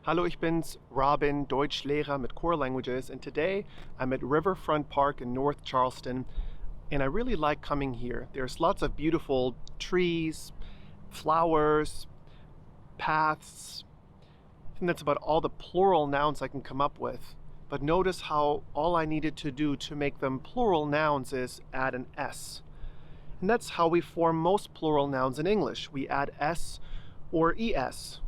Hallo, ich bin's, Robin, Deutschlehrer mit Core Languages, and today I'm at Riverfront Park in North Charleston, and I really like coming here. There's lots of beautiful trees, flowers, paths. I think that's about all the plural nouns I can come up with. But notice how all I needed to do to make them plural nouns is add an S. And that's how we form most plural nouns in English. We add S or ES.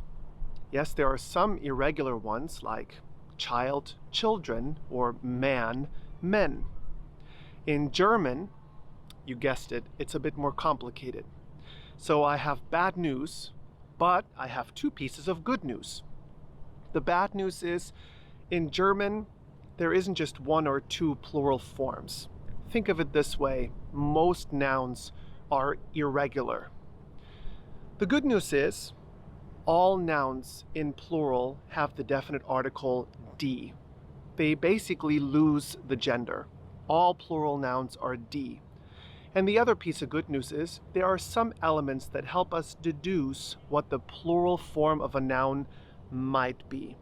Yes, there are some irregular ones like child, children, or man, men. In German, you guessed it, it's a bit more complicated. So I have bad news, but I have two pieces of good news. The bad news is, in German, there isn't just one or two plural forms. Think of it this way, most nouns are irregular. The good news is, all nouns in plural have the definite article D. They basically lose the gender. All plural nouns are D. And the other piece of good news is there are some elements that help us deduce what the plural form of a noun might be.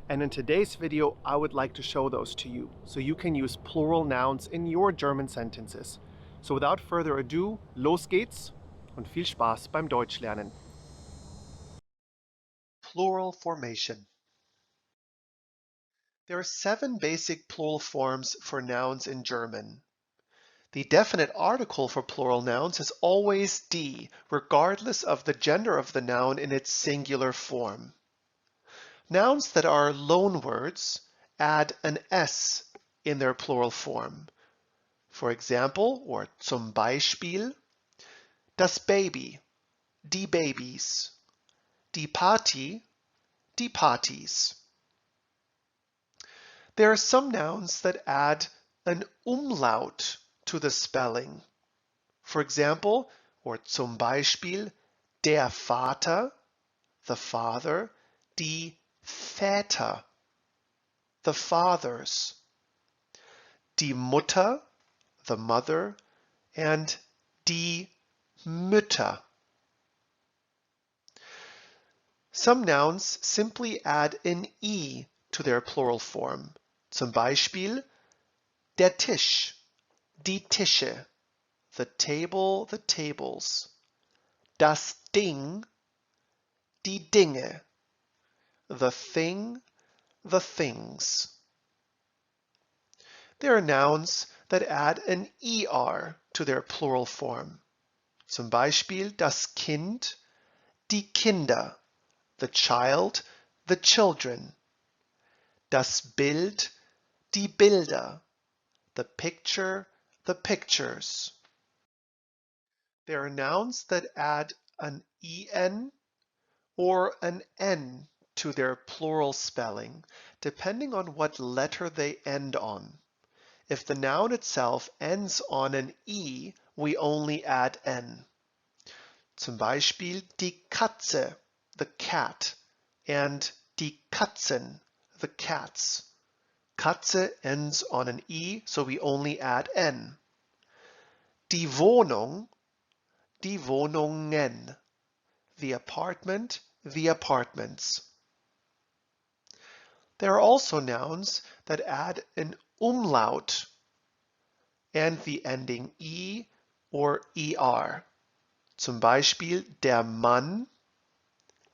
And in today's video, I would like to show those to you so you can use plural nouns in your German sentences. So without further ado, los geht's und viel Spaß beim Deutschlernen. Plural formation. There are 7 basic plural forms for nouns in German. The definite article for plural nouns is always D, regardless of the gender of the noun in its singular form. Nouns that are loanwords add an S in their plural form. For example, or zum Beispiel, das Baby, die Babys, die Party, die Partys. There are some nouns that add an umlaut to the spelling. For example, or zum Beispiel, der Vater, the father, die Väter, the fathers, die Mutter, the mother, and die Mütter. Some nouns simply add an E to their plural form. Zum Beispiel der Tisch, die Tische, the table, the tables, das Ding, die Dinge, the thing, the things. There are nouns that add an ER to their plural form. Zum Beispiel das Kind, die Kinder, the child, the children, das Bild, die Bilder, the picture, the pictures. There are nouns that add an en or an n to their plural spelling, depending on what letter they end on. If the noun itself ends on an e, we only add n. Zum Beispiel die Katze, the cat, and die Katzen, the cats. Katze ends on an E, so we only add N. Die Wohnung, die Wohnungen. The apartment, the apartments. There are also nouns that add an umlaut and the ending E or ER. Zum Beispiel der Mann,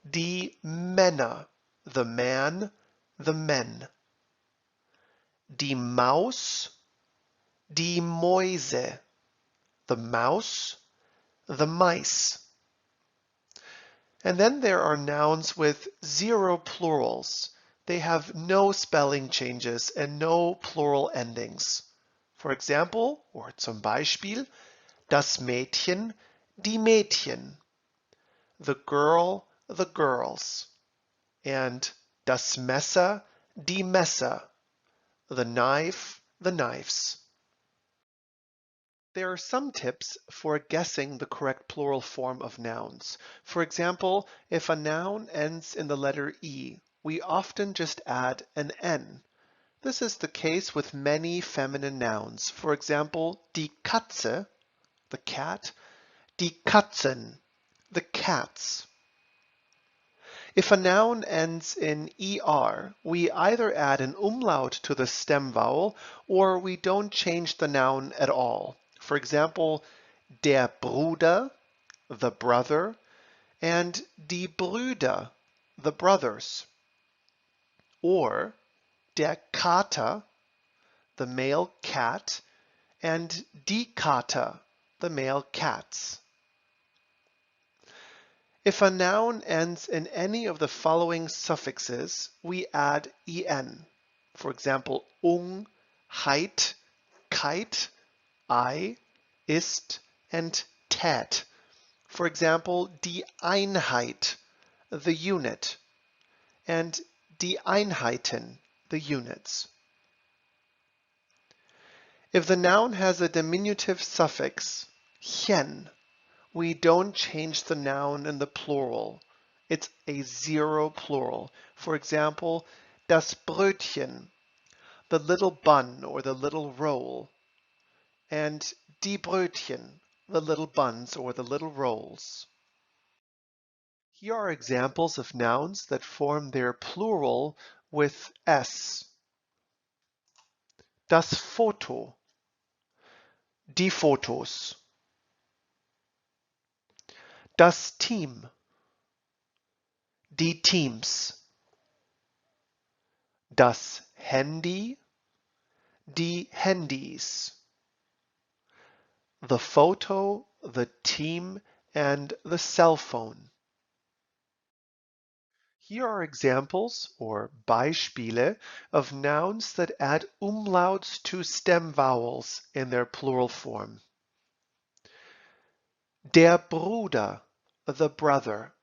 die Männer, the man, the men. Die Maus, die Mäuse, the mouse, the mice. And then there are nouns with 0 plurals. They have no spelling changes and no plural endings. For example, or zum Beispiel, das Mädchen, die Mädchen, the girl, the girls, and das Messer, die Messer, the knife, the knives. There are some tips for guessing the correct plural form of nouns. For example, if a noun ends in the letter E, we often just add an N. This is the case with many feminine nouns. For example, die Katze, the cat, die Katzen, the cats. If a noun ends in er, we either add an umlaut to the stem vowel or we don't change the noun at all. For example, der Bruder, the brother, and die Brüder, the brothers. Or der Kater, the male cat, and die Kater, the male cats. If a noun ends in any of the following suffixes, we add en. For example, heit, kite, ei, ist, and tät. For example, die Einheit, the unit, and die Einheiten, the units. If the noun has a diminutive suffix, chen, we don't change the noun in the plural. It's a zero plural. For example, das Brötchen, the little bun or the little roll, and die Brötchen, the little buns or the little rolls. Here are examples of nouns that form their plural with s. Das Foto, die Fotos. Das Team, die Teams. Das Handy, die Handys. The photo, the team, and the cell phone. Here are examples, or Beispiele, of nouns that add umlauts to stem vowels in their plural form. Der Bruder, the brother.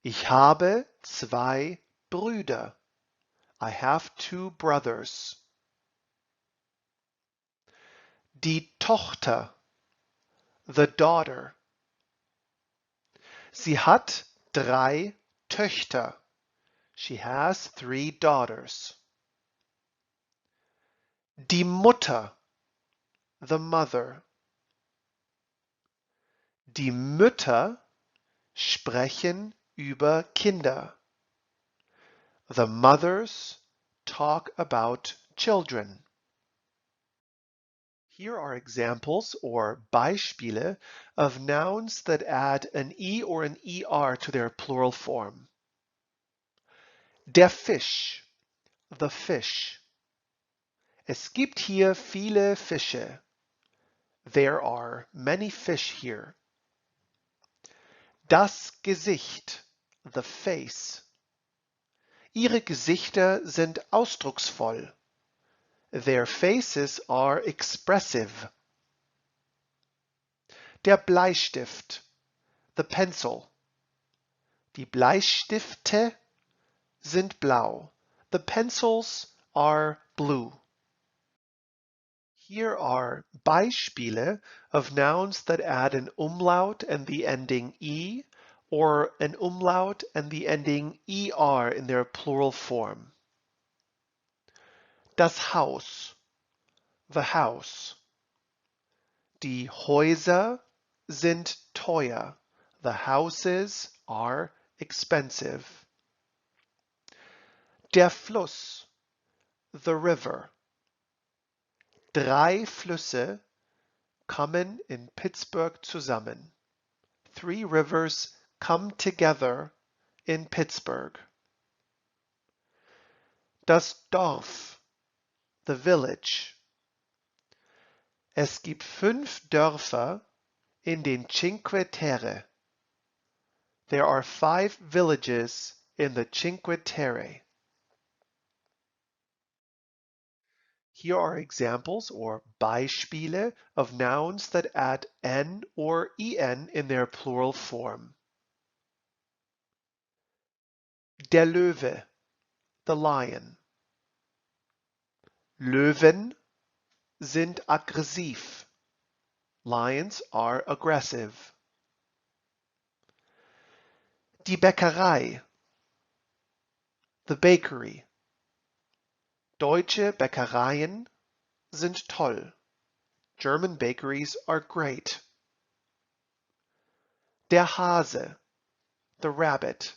Ich habe zwei Brüder. I have two brothers. Die Tochter, the daughter. Sie hat drei Töchter. She has three daughters. Die Mutter, the mother. Die Mütter sprechen über Kinder. The mothers talk about children. Here are examples or Beispiele of nouns that add an e or an er to their plural form. Der Fisch, the fish. Es gibt hier viele Fische. There are many fish here. Das Gesicht, the face. Ihre Gesichter sind ausdrucksvoll. Their faces are expressive. Der Bleistift, the pencil. Die Bleistifte sind blau. The pencils are blue. Here are Beispiele of nouns that add an umlaut and the ending e, or an umlaut and the ending er in their plural form. Das Haus, the house. Die Häuser sind teuer. The houses are expensive. Der Fluss, the river. Drei Flüsse kommen in Pittsburgh zusammen. Three rivers come together in Pittsburgh. Das Dorf, the village. Es gibt 5 Dörfer in den Cinque Terre. There are 5 villages in the Cinque Terre. Here are examples or Beispiele of nouns that add n or en in their plural form. Der Löwe, the lion. Löwen sind aggressiv. Lions are aggressive. Die Bäckerei, the bakery. Deutsche Bäckereien sind toll. German bakeries are great. Der Hase, the rabbit.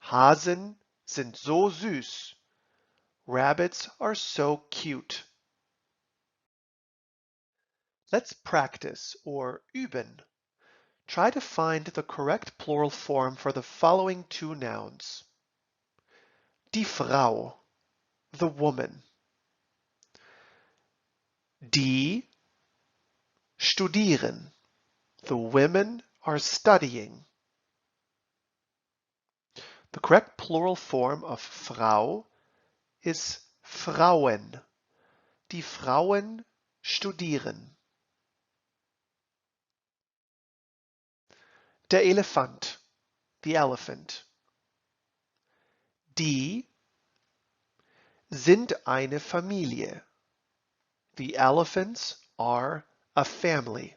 Hasen sind so süß. Rabbits are so cute. Let's practice or üben. Try to find the correct plural form for the following two nouns. Die Frau, the woman. Die studieren, the women are studying. The correct plural form of Frau is Frauen. Die Frauen studieren. Der Elefant, the elephant. Die sind eine Familie. The elephants are a family.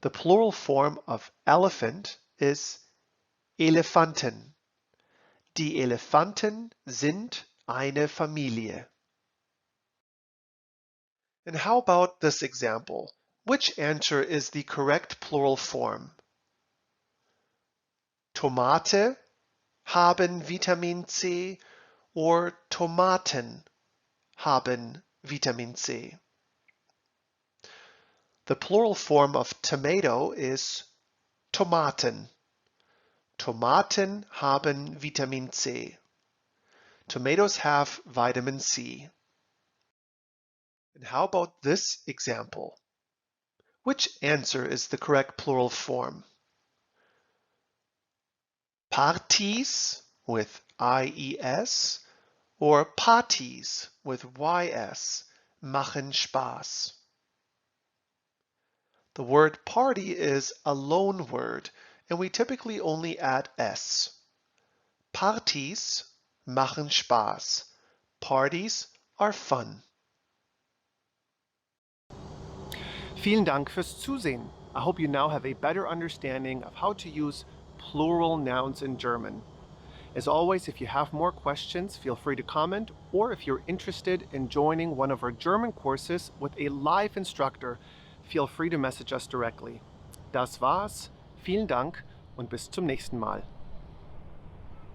The plural form of elephant is Elefanten. Die Elefanten sind eine Familie. And how about this example? Which answer is the correct plural form? Tomate haben Vitamin C or Tomaten haben Vitamin C? The plural form of tomato is Tomaten. Tomaten haben Vitamin C. Tomatoes have vitamin C. And how about this example? Which answer is the correct plural form? Parties with IES or Partys with YS machen Spaß. The word party is a loan word, and we typically only add S. Partys machen Spaß. Parties are fun. Vielen Dank fürs Zusehen. I hope you now have a better understanding of how to use plural nouns in German. As always, if you have more questions, feel free to comment, or if you're interested in joining one of our German courses with a live instructor, feel free to message us directly. Das war's, vielen Dank und bis zum nächsten Mal.